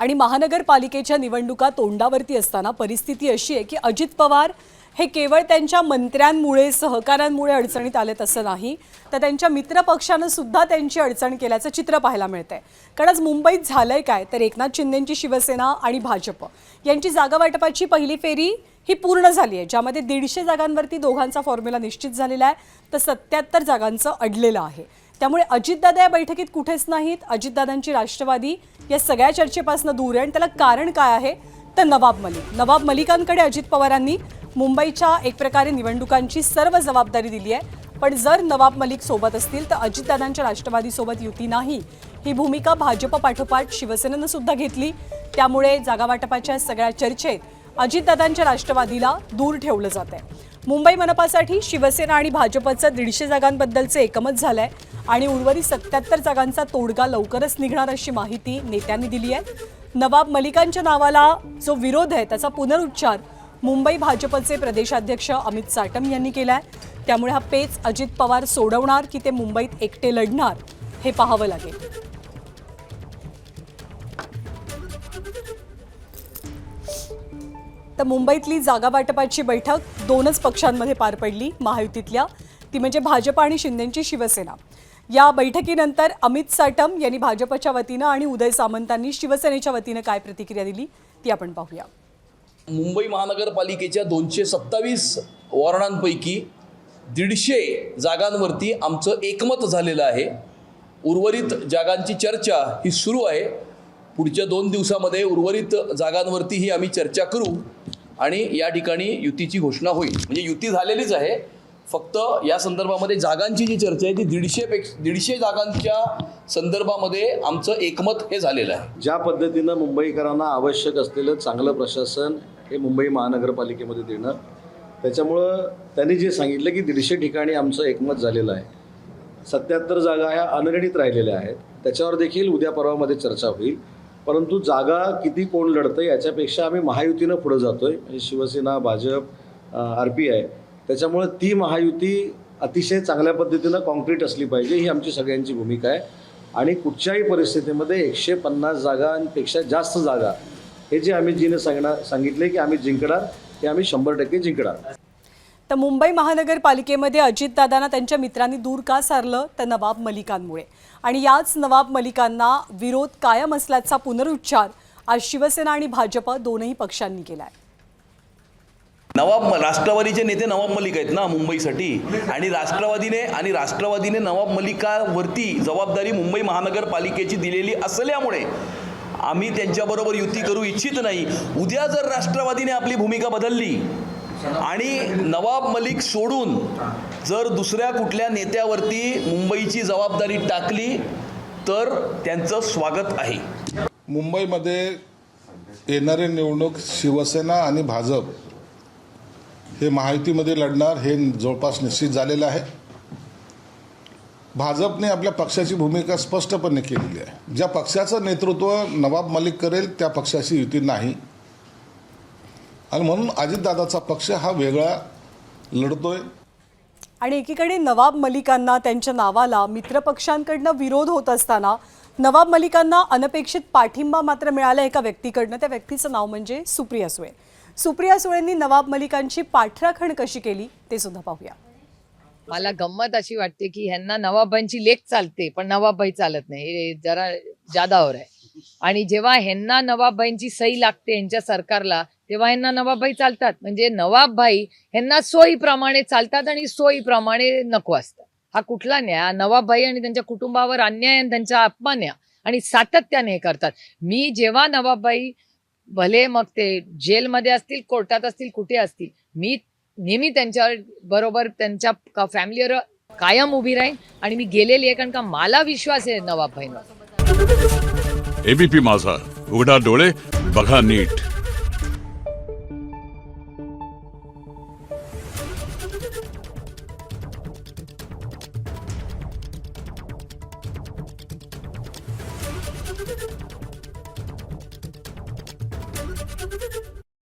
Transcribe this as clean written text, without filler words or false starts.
आणि महानगरपालिकेच्या निवडणुका तोंडावरती असताना परिस्थिती अशी आहे की अजित पवार हे केवळ त्यांच्या मंत्र्यांमुळे सहकाऱ्यांमुळे अडचणीत आलेत असं नाही, तर त्यांच्या मित्रपक्षानं सुद्धा त्यांची अडचण केल्याचं चित्र पाहायला मिळतंय। कारण आज मुंबईत झालंय काय तर एकनाथ शिंदेंची शिवसेना आणि भाजप यांची जागा वाटपाची पहिली फेरी ही पूर्ण झाली आहे, ज्यामध्ये 150 जागांवरती दोघांचा फॉर्म्युला निश्चित झालेला आहे, तर 77 जागांचं अडलेलं आहे। त्यामुळे अजितदादा या बैठकीत कुठेच नाहीत। अजितदादांची राष्ट्रवादी या सगळ्या चर्चेपासून दूर आहे आणि त्याला कारण काय आहे तर नवाब मलिकांकडे अजित पवारांनी मुंबईच्या एक प्रकारे निवडणुकांची सर्व जबाबदारी दिली आहे। पण जर नवाब मलिक सोबत असतील तर अजितदादांच्या राष्ट्रवादीसोबत युती नाही, ही भूमिका भाजप पाठोपाठ शिवसेनेनं सुद्धा घेतली। त्यामुळे जागा वाटपाच्या सगळ्या चर्चेत अजितदादांच्या राष्ट्रवादीला दूर ठेवलं जात आहे। मुंबई मनपासाठी शिवसेना आणि भाजपचं 150 जागांबद्दलचं एकमत झालंय आणि उर्वरित 77 जागांचा तोडगा लवकरच निघणार अशी माहिती नेत्यांनी दिली आहे। नवाब मलिकांच्या नावाला जो विरोध आहे त्याचा पुनरुच्चार मुंबई भाजपचे प्रदेशाध्यक्ष अमित साटम यांनी केलाय। त्यामुळे हा पेच अजित पवार सोडवणार की ते मुंबईत एकटे लढणार हे पाहावं लागेल। तर मुंबईतली जागा वाटपाची बैठक दोनच पक्षांमध्ये पार पडली महायुतीतल्या, ती म्हणजे भाजप आणि शिंदेंची शिवसेना। या बैठकीनंतर अमित साटम यांनी भाजपच्या वतीनं आणि उदय सामंतांनी शिवसेनेच्या वतीनं काय प्रतिक्रिया दिली ती आपण पाहूया। मुंबई महानगरपालिकेच्या 227 वॉर्डांपैकी 150 जागांवरती आमचं एकमत झालेलं आहे। उर्वरित जागांची चर्चा ही सुरू आहे। पुढच्या 2 दिवसामध्ये उर्वरित जागांवरतीही आम्ही चर्चा करू आणि या ठिकाणी युतीची घोषणा होईल। म्हणजे युती झालेलीच आहे, फक्त या संदर्भामध्ये जागांची जी चर्चा आहे ती 150 जागांच्या संदर्भामध्ये आमचं एकमत हे झालेलं आहे। ज्या पद्धतीनं मुंबईकरांना आवश्यक असलेलं चांगलं प्रशासन हे मुंबई महानगरपालिकेमध्ये देणं, त्याच्यामुळं त्यांनी जे सांगितलं की 150 ठिकाणी आमचं एकमत झालेलं आहे। 77 जागा ह्या अनिर्णित राहिलेल्या आहेत, त्याच्यावर देखील उद्या परवामध्ये चर्चा होईल। परंतु जागा किती कोण लढतं याच्यापेक्षा आम्ही महायुतीनं पुढे जातोय, म्हणजे शिवसेना, भाजप, RPI। त्याच्यामुळे ती महायुती अतिशय चांगल्या पद्धतीनं कॉन्क्रीट असली पाहिजे, ही आमची सगळ्यांची भूमिका आहे। आणि कुठच्याही परिस्थितीमध्ये 150 जागांपेक्षा जास्त जागा हे जे आम्ही सांगितले की आम्ही जिंकणार, ते आम्ही 100% जिंकणार। तर मुंबई महानगरपालिकेमध्ये अजितदादांना त्यांच्या मित्रांनी दूर का सारलं तर नवाब मलिकांमुळे, आणि याच नवाब मलिकांना विरोध कायम असल्याचा पुनरुच्चार आज शिवसेना आणि भाजप दोनही पक्षांनी केलाय। राष्ट्रवादीचे नेते नवाब मलिक आहेत ना मुंबईसाठी, आणि राष्ट्रवादीने नवाब मलिकावरती जबाबदारी मुंबई महानगरपालिकेची दिलेली असल्यामुळे आम्ही त्यांच्याबरोबर युती करू इच्छित नाही। उद्या जर राष्ट्रवादीने आपली भूमिका बदलली आणि नवाब मलिक सोडून जर दुसऱ्या कुठल्या नेत्यावरती मुंबईची जबाबदारी टाकली तर त्यांचं स्वागत आहे। मुंबईमध्ये येणारी निवडणूक शिवसेना आणि भाजप हे महायुतीमध्ये लढणार हे जवळपास निश्चित झालेलं आहे। भाजपने आपल्या पक्षाची भूमिका स्पष्टपणे केलेली आहे। ज्या पक्षाचं नेतृत्व नवाब मलिक करेल त्या पक्षाची युती नाही, आणि म्हणून अजितदादाचा पक्ष हा वेगळा लढतोय। आणि एकीकडे नवाब मलिकांना त्यांच्या नावाला मित्रपक्षांकडनं विरोध होत असताना नवाब मलिकांना अनपेक्षित पाठिंबा मात्र मिळाला एका व्यक्तीकडनं। त्या व्यक्तीचं नाव म्हणजे सुप्रिया सुळे। सुप्रिया सुळेंनी नवाब मलिकांची पाठराखण कशी केली ते सुद्धा पाहूया। मला गंमत अशी वाटते की ह्यांना नवाबांची लेख चालते पण नवाबबाई चालत नाही, हे जरा जादावर आहे। आणि जेव्हा ह्यांना नवाबबाईंची सही लागते यांच्या सरकारला तेव्हा ह्यांना नवाबबाई चालतात। म्हणजे नवाबबाई ह्यांना सोयीप्रमाणे चालतात आणि सोयीप्रमाणे नको असतात। हा कुठला न्याय? नवाबबाई आणि त्यांच्या कुटुंबावर अन्याय आणि त्यांचा अपमान आहे आणि सातत्याने हे करतात। मी जेव्हा नवाबबाई भले मग ते जेलमध्ये असतील, कोर्टात असतील, कुठे असतील, मी नेहमी त्यांच्या बरोबर त्यांच्या फॅमिलीवर कायम उभी राहीन आणि मी गेलेली आहे, कारण का मला विश्वास आहे नवाबबाईंवर। ABP माझा, उघडा डोळे बघा नीट।